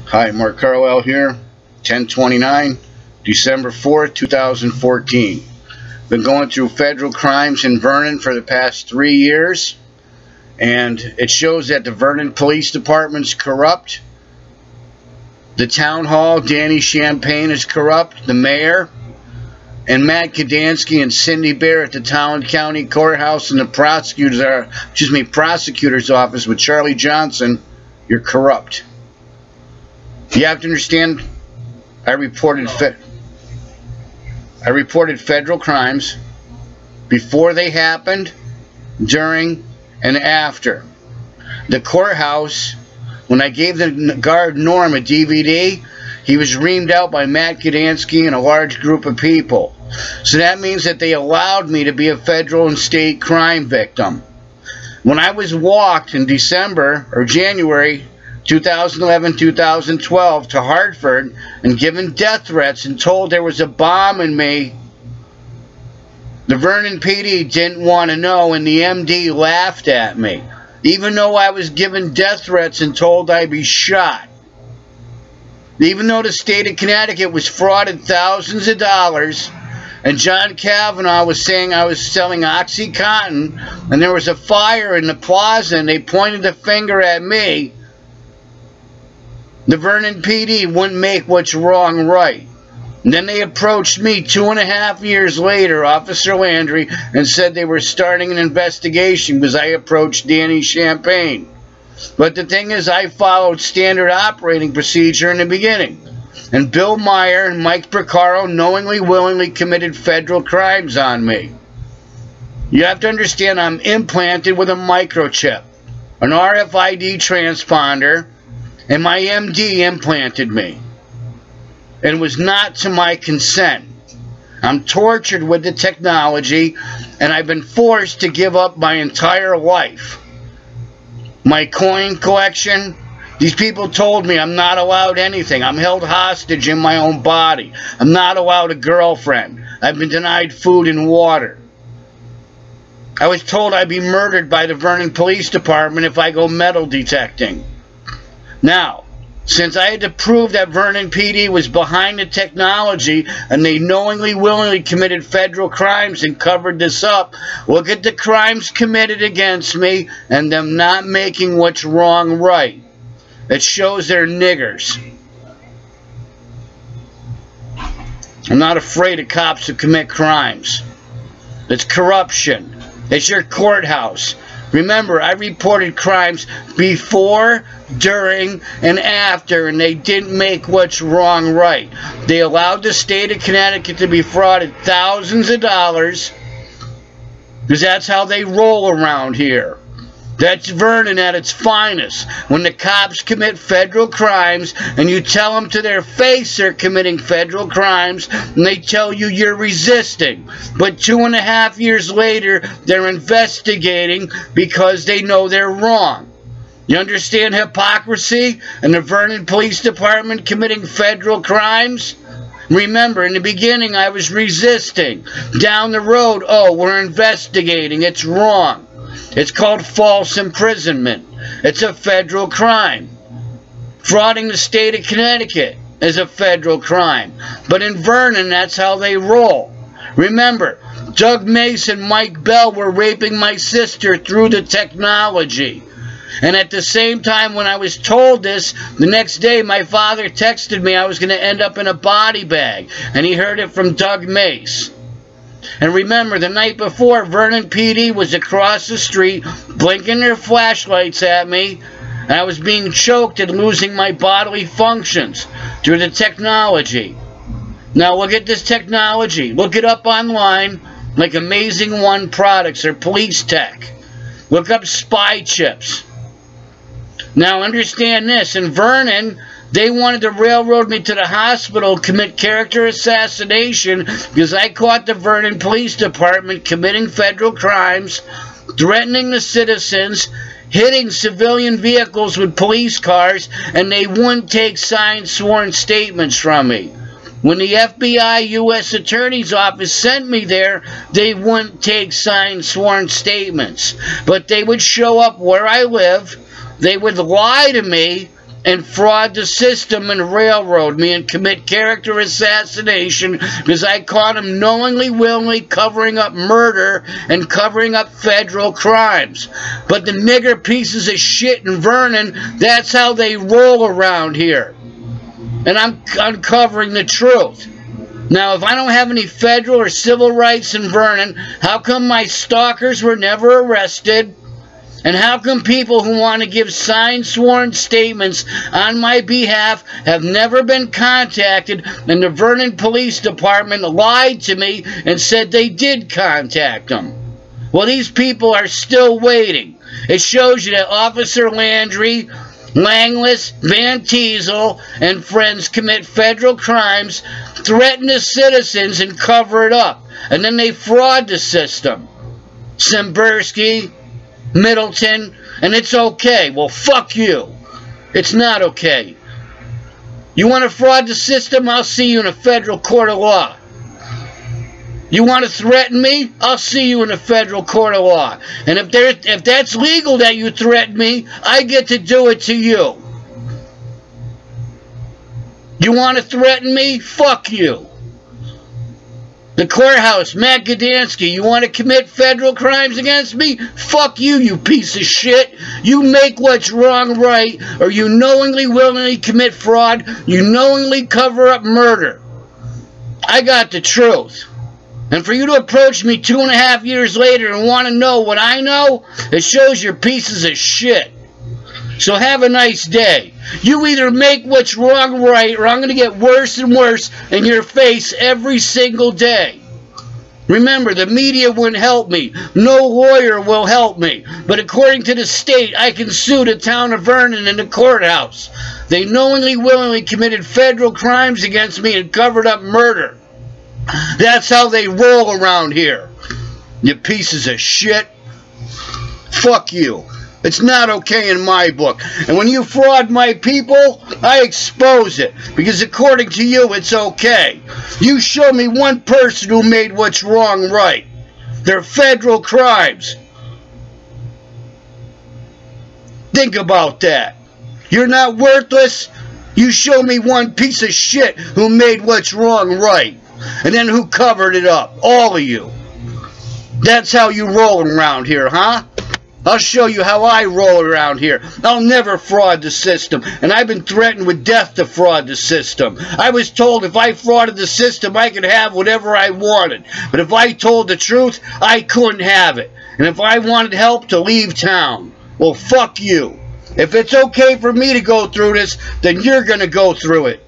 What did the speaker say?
Hi, Mark Carlisle here, 10/29, December 4th, 2014. Been going through federal crimes in Vernon for the past 3 years, and it shows that the Vernon Police Department's corrupt. The town hall, Danny Champagne, is corrupt. The mayor, and Matt Kadansky and Cindy Bear at the Tolland County Courthouse and the prosecutor's office with Charlie Johnson, you're corrupt. You have to understand, I reported federal crimes before they happened, during, and after. The courthouse, when I gave the guard Norm a DVD, he was reamed out by Matt Kadansky and a large group of people. So that means that they allowed me to be a federal and state crime victim. When I was walked in December or January 2011-2012 to Hartford and given death threats and told there was a bomb in me, the Vernon PD didn't want to know, and the MD laughed at me, even though I was given death threats and told I'd be shot. Even though the state of Connecticut was frauded thousands of dollars, and John Kavanaugh was saying I was selling OxyContin, and there was a fire in the plaza and they pointed the finger at me, the Vernon PD wouldn't make what's wrong right. And then they approached me 2.5 years later, Officer Landry, and said they were starting an investigation because I approached Danny Champagne. But the thing is, I followed standard operating procedure in the beginning. And Bill Meyer and Mike Percaro knowingly, willingly committed federal crimes on me. You have to understand, I'm implanted with a microchip, an RFID transponder, and my MD implanted me. And it was not to my consent. I'm tortured with the technology, and I've been forced to give up my entire life. My coin collection, these people told me I'm not allowed anything. I'm held hostage in my own body. I'm not allowed a girlfriend. I've been denied food and water. I was told I'd be murdered by the Vernon Police Department if I go metal detecting. Now, since I had to prove that Vernon PD was behind the technology and they knowingly, willingly committed federal crimes and covered this up, look at the crimes committed against me and them not making what's wrong right. It shows they're niggers. I'm not afraid of cops who commit crimes. It's corruption. It's your courthouse. Remember, I reported crimes before, during, and after, and they didn't make what's wrong right. They allowed the state of Connecticut to be frauded thousands of dollars, because that's how they roll around here. That's Vernon at its finest. When the cops commit federal crimes and you tell them to their face they're committing federal crimes, and they tell you you're resisting. But 2.5 years later, they're investigating because they know they're wrong. You understand hypocrisy? And the Vernon Police Department committing federal crimes? Remember, in the beginning I was resisting. Down the road, oh, we're investigating. It's wrong. It's called false imprisonment. It's a federal crime. Frauding the state of Connecticut is a federal crime. But in Vernon, that's how they roll. Remember, Doug Mace and Mike Bell were raping my sister through the technology. And at the same time, when I was told this, the next day my father texted me I was going to end up in a body bag. And he heard it from Doug Mace. And remember, the night before, Vernon PD was across the street blinking their flashlights at me, and I was being choked and losing my bodily functions through the technology. Now look at this technology. Look it up online, like Amazing One Products or Police Tech. Look up spy chips. Now understand this, in Vernon, they wanted to railroad me to the hospital, commit character assassination, because I caught the Vernon Police Department committing federal crimes, threatening the citizens, hitting civilian vehicles with police cars, and they wouldn't take signed sworn statements from me. When the FBI U.S. Attorney's Office sent me there, they wouldn't take signed sworn statements. But they would show up where I live, they would lie to me, and fraud the system and railroad me and commit character assassination because I caught him knowingly, willingly covering up murder and covering up federal crimes. But the nigger pieces of shit in Vernon, that's how they roll around here. And I'm uncovering the truth. Now, if I don't have any federal or civil rights in Vernon, how come my stalkers were never arrested? And how come people who want to give signed sworn statements on my behalf have never been contacted, and the Vernon Police Department lied to me and said they did contact them? Well, these people are still waiting. It shows you that Officer Landry, Langlis, Van Teasel, and friends commit federal crimes, threaten the citizens, and cover it up. And then they fraud the system. Simbursky, Middleton, and it's okay. Well, fuck you. It's not okay. You want to fraud the system? I'll see you in a federal court of law. You want to threaten me? I'll see you in a federal court of law. And if that's legal that you threaten me, I get to do it to you. You want to threaten me? Fuck you. The courthouse, Matt Gdansky, you want to commit federal crimes against me? Fuck you, you piece of shit. You make what's wrong right, or you knowingly, willingly commit fraud. You knowingly cover up murder. I got the truth. And for you to approach me 2.5 years later and want to know what I know, it shows you're pieces of shit. So have a nice day. You either make what's wrong right, or I'm going to get worse and worse in your face every single day. Remember, the media wouldn't help me. No lawyer will help me. But according to the state, I can sue the town of Vernon in the courthouse. They knowingly, willingly committed federal crimes against me and covered up murder. That's how they roll around here. You pieces of shit. Fuck you. It's not okay in my book. And when you fraud my people, I expose it. Because according to you, it's okay. You show me one person who made what's wrong right. They're federal crimes. Think about that. You're not worthless. You show me one piece of shit who made what's wrong right. And then who covered it up. All of you. That's how you roll around here, huh? I'll show you how I roll around here. I'll never fraud the system. And I've been threatened with death to fraud the system. I was told if I frauded the system, I could have whatever I wanted. But if I told the truth, I couldn't have it. And if I wanted help, to leave town. Well, fuck you. If it's okay for me to go through this, then you're going to go through it.